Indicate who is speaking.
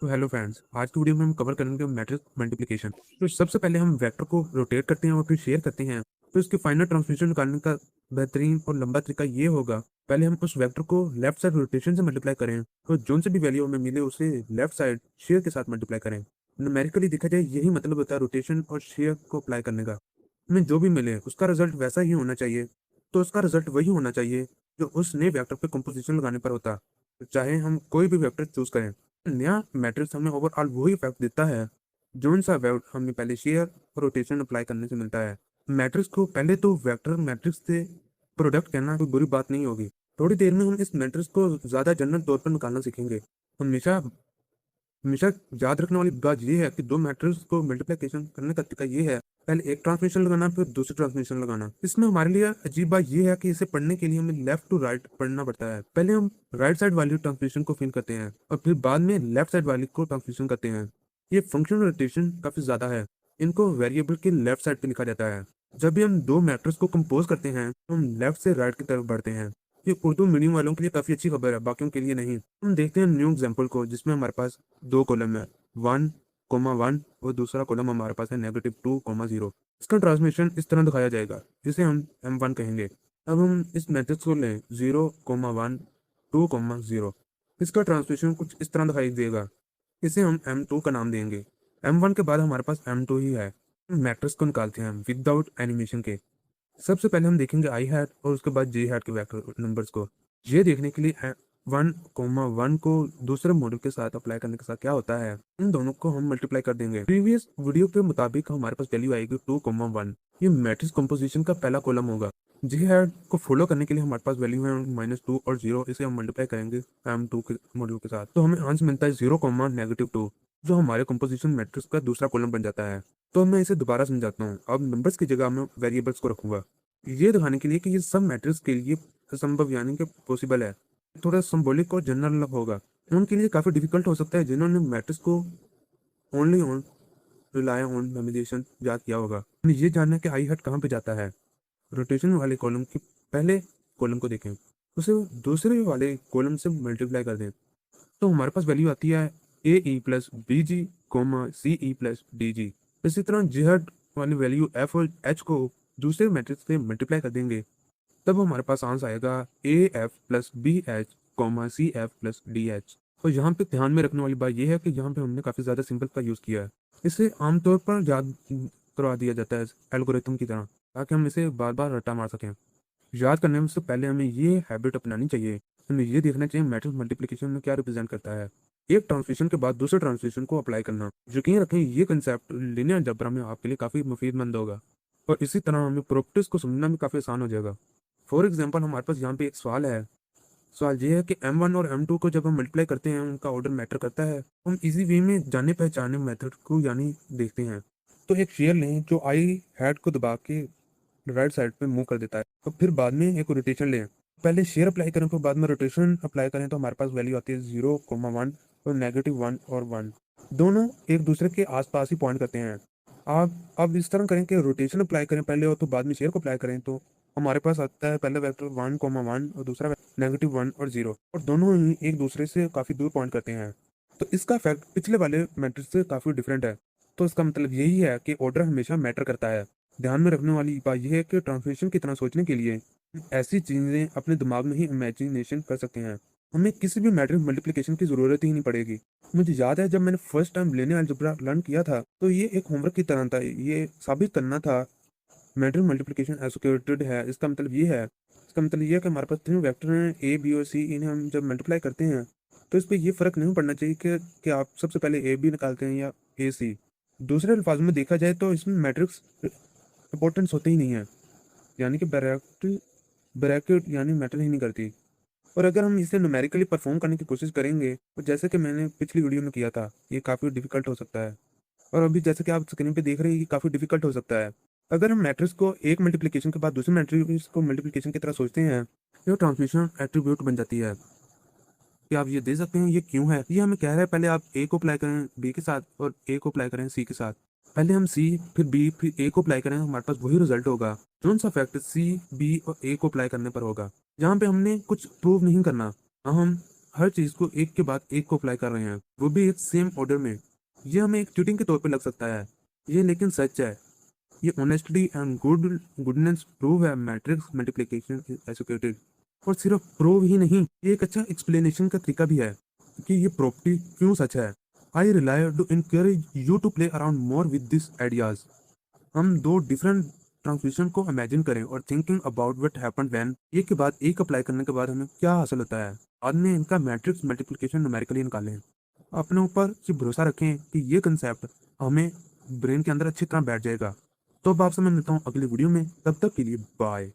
Speaker 1: तो hello friends, आज की वीडियो में हम कवर करेंगे मैट्रिक्स मल्टीप्लिकेशन। तो सबसे पहले हम वेक्टर को रोटेट करते हैं और फिर शेयर करते हैं। तो इसके फाइनल ट्रांसफॉर्मेशन निकालने का बेहतरीन और लंबा तरीका ये होगा, पहले हम उस वेक्टर को लेफ्ट साइड रोटेशन से मल्टीप्लाई करें, तो जो से भी वैल्यू हमें मिले उसे लेफ्ट साइड शेयर के साथ मल्टीप्लाई करें। न्यूमेरिकली देखा जाए यही मतलब होता है रोटेशन और शेयर को अप्लाई करने का। हमें जो भी मिले उसका रिजल्ट वैसा ही होना चाहिए, तो उसका रिजल्ट वही होना चाहिए जो उस नए वेक्टर पे कंपोजिशन लगाने पर होता। तो चाहे हम कोई भी वेक्टर चूज करें, नया मैट्रिक्स हमें ओवरऑल वही इफेक्ट देता है जो सा वेक्टर हमें पहले शेयर और रोटेशन अप्लाई करने से मिलता है। मैट्रिक्स को पहले तो वेक्टर मैट्रिक्स से प्रोडक्ट कहना कोई बुरी बात नहीं होगी। थोड़ी देर में हम इस मैट्रिक्स को ज्यादा जनरल तौर पर निकालना सीखेंगे। हमेशा हमेशा याद रखने वाली बात यह है कि दो मैट्रिक्स को मल्टीप्लिकेशन करने का तरीका ये है, पहले एक ट्रांसमिशन लगाना फिर दूसरी ट्रांसमिशन लगाना। इसमें हमारे लिए अजीब बात यह है कि इसे पढ़ने के लिए हमें लेफ्ट टू राइट पढ़ना पड़ता है। पहले हम राइट साइड वाली ट्रांसमिशन को फिल करते हैं और फिर बाद में लेफ्ट साइड वाली को ट्रांसमिशन करते हैं। ये फंक्शनल रोटेशन काफी ज्यादा है, इनको वेरिएबल के लेफ्ट साइड पे लिखा जाता है। जब भी हम दो मैट्रिक्स को कंपोज करते हैं तो हम लेफ्ट से राइट की तरफ बढ़ते हैं। ये उर्दू मीडियम वालों के लिए काफी अच्छी खबर है, बाकियों के लिए नहीं। हम देखते हैं न्यू एग्जाम्पल को, जिसमें हमारे पास दो कॉलम है, 1,1 और दूसरा कॉलम हमारे पास है -2,0। इसका ट्रांसमिशन इस तरह दिखाया जाएगा, जिसे हम M1 कहेंगे। अब हम इस मैट्रिक्स को लें 0,1 2,0। इसका ट्रांसमिशन कुछ इस तरह दिखाई देगा, इसे हम M2 का नाम देंगे। M1 के बाद हमारे पास M2 ही है। मैट्रिक्स को निकालते हैं विदाउट एनिमेशन के। सबसे पहले हम देखेंगे आई हैट और उसके बाद जे हैट के वेक्टर नंबर्स को। ये देखने के लिए 1,1 को दूसरे मॉडल के साथ अप्लाई करने के साथ क्या होता है, इन दोनों को हम मल्टीप्लाई कर देंगे। प्रीवियस वीडियो के मुताबिक हमारे पास वैल्यू आएगी 2,1। ये मैट्रिक्स कंपोजिशन का पहला कॉलम होगा। जे हैट को फॉलो करने के लिए हमारे पास वैल्यू है -2 और 0। इसे हम मल्टीप्लाई करेंगे M2 के मॉडल के साथ, तो हमें आंसर मिलता है 0,-2, जो हमारे कंपोजिशन मैट्रिक्स का दूसरा कॉलम बन जाता है। तो मैं इसे दोबारा समझाता हूँ। अब नंबर्स की जगह मैं वेरिएबल्स को रखूंगा, ये दिखाने के लिए कि ये सब मैट्रिक्स के लिए असंभव यानी कि पॉसिबल है। थोड़ा सिंबॉलिक और जनरल होगा, उनके लिए काफी डिफिकल्ट हो सकता है जिन्होंने मैट्रिक्स को only on rely on memorisation याद किया होगा। हमें ये जानना है कि आई हैट कहाँ पे जाता है। रोटेशन वाले कॉलम के पहले कॉलम को देखें, उसे दूसरे वाले कॉलम से मल्टीप्लाई कर दें, तो हमारे पास वैल्यू आती है AE plus BG, CE plus DG। इसी तरह जेड वाली वैल्यू F और H को दूसरे मैट्रिक्स से मल्टीप्लाई कर देंगे, तब हमारे पास आंसर आएगा AF plus BH, CF plus DH। और यहाँ पे ध्यान में रखने वाली बात यह है कि यहाँ पे हमने काफी ज्यादा सिंपल का यूज किया है। इसे आमतौर पर याद करवा दिया जाता है एल्गोरिथम की तरह, ताकि हम इसे बार बार रट्टा मार सकें। याद करने से पहले हमें ये हैबिट अपनानी चाहिए, हमें ये देखना चाहिए मैट्रिक्स मल्टीप्लिकेशन में क्या रिप्रेजेंट करता है। एक ट्रांसलेशन के बाद दूसरे ट्रांसलेशन को अप्लाई करना। यकीन रखें ये कंसेप्ट लिनियर अलजेब्रा में आपके लिए काफी मुफीदमंद होगा, और इसी तरह हमें प्रॉपर्टीज को समझना भी काफी आसान हो जाएगा। फॉर एग्जाम्पल हमारे पास यहाँ पे एक सवाल है। सवाल ये है कि M1 और M2 को जब हम मल्टीप्लाई करते हैं उनका ऑर्डर मैटर करता है। हम इजी वे में जाने पहचाने मेथड को यानी देखते हैं। तो एक शेयर लें जो आई हैड को दबा के राइट साइड पे मूव कर देता है, तो फिर बाद में एक रोटेशन लें। पहले शेयर अप्लाई करें फिर बाद में रोटेशन अप्लाई करें, तो हमारे पास वैल्यू आती है 0,1 और -1 और 1। दोनों एक दूसरे के आसपास ही पॉइंट करते हैं। आप इस तरह करें कि रोटेशन अप्लाई करें पहले और तो बाद में शेयर को अप्लाई करें, तो हमारे पास आता है पहला वेक्टर 1,1 और दूसरा -1 और 0, और दोनों ही एक दूसरे से काफी दूर पॉइंट करते हैं। तो इसका फैक्ट पिछले वाले मैट्रिक्स से काफी डिफरेंट है। तो इसका मतलब यही है कि ऑर्डर हमेशा मैटर करता है। ध्यान में रखने वाली बात यह है कि ट्रांसलेशन की तरह सोचने के लिए ऐसी चीजें अपने दिमाग में ही इमेजिनेशन कर सकते हैं। हमें किसी भी मैट्रिक्स मल्टीप्लिकेशन की जरूरत ही नहीं पड़ेगी। मुझे याद है जब मैंने first time linear algebra learn किया था, तो ये एक होमवर्क की तरह था। ये साबित करना था मैट्रिक्स मल्टीप्लिकेशन एसोसिएटेड है। इसका मतलब ये है कि हमारे पास तीन वेक्टर हैं A, B और C। इन्हें हम जब मल्टीप्लाई करते हैं तो इस पर यह फर्क नहीं पड़ना चाहिए कि आप सबसे पहले AB निकालते हैं या AC। दूसरे अल्फाज में देखा जाए तो इसमें मैट्रिक्स इंपॉर्टेंस होते ही नहीं है, यानी कि ब्रैकेट यानी मैटर ही नहीं करती। और अगर हम इसे न्यूमेरिकली परफॉर्म करने की कोशिश करेंगे तो जैसे कि मैंने पिछली वीडियो में किया था, ये काफ़ी डिफिकल्ट हो सकता है। और अभी जैसे कि आप स्क्रीन पे देख रहे हैं, ये काफ़ी डिफिकल्ट हो सकता है। अगर हम मैट्रिक्स को एक मल्टीप्लिकेशन के बाद दूसरे मैट्रिक्स को मल्टीप्लिकेशन की तरह सोचते हैं, तो ट्रांसमिशन एट्रीब्यूट बन जाती है। कि आप ये दे सकते हैं ये क्यों है। ये हमें कह रहा है पहले आप A को अप्लाई करें B के साथ और A को अप्लाई करें C के साथ। पहले हम C फिर B फिर A को अप्लाई करें, हमारे पास वही रिजल्ट होगा जो सा फैक्ट C B और A को अप्लाई करने पर होगा। जहाँ पे हमने कुछ प्रूव नहीं करना, हम हर चीज को एक के बाद एक को अप्लाई कर रहे हैं, वो भी एक सेम ऑर्डर में। ये हमें एक चीटिंग के तौर पे लग सकता है, ये लेकिन सच है। ये ऑनेस्टली एंड गुडनेस प्रूव है मैट्रिक्स मल्टीप्लिकेशन इज एसोसिएटेड। और सिर्फ प्रूव ही नहीं, ये एक अच्छा एक्सप्लेनेशन का तरीका भी है कि ये प्रॉपर्टी क्यों सच है। I rely to encourage you to play around more with this ideas. हम दो डिफरेंट ट्रांसलेशन को इमेजिन करें और thinking about what happened when एक के बाद एक अप्लाई करने के बाद हमें क्या हासिल होता है। बाद में इनका मैट्रिक्स मल्टीप्लिकेशन न्यूमेरिकली निकालें। अपने ऊपर ये भरोसा रखें कि ये कंसेप्ट हमें ब्रेन के अंदर अच्छी तरह बैठ जाएगा। तो अब आपसे मैं मिलता हूँ अगली वीडियो में, तब तक के लिए बाय।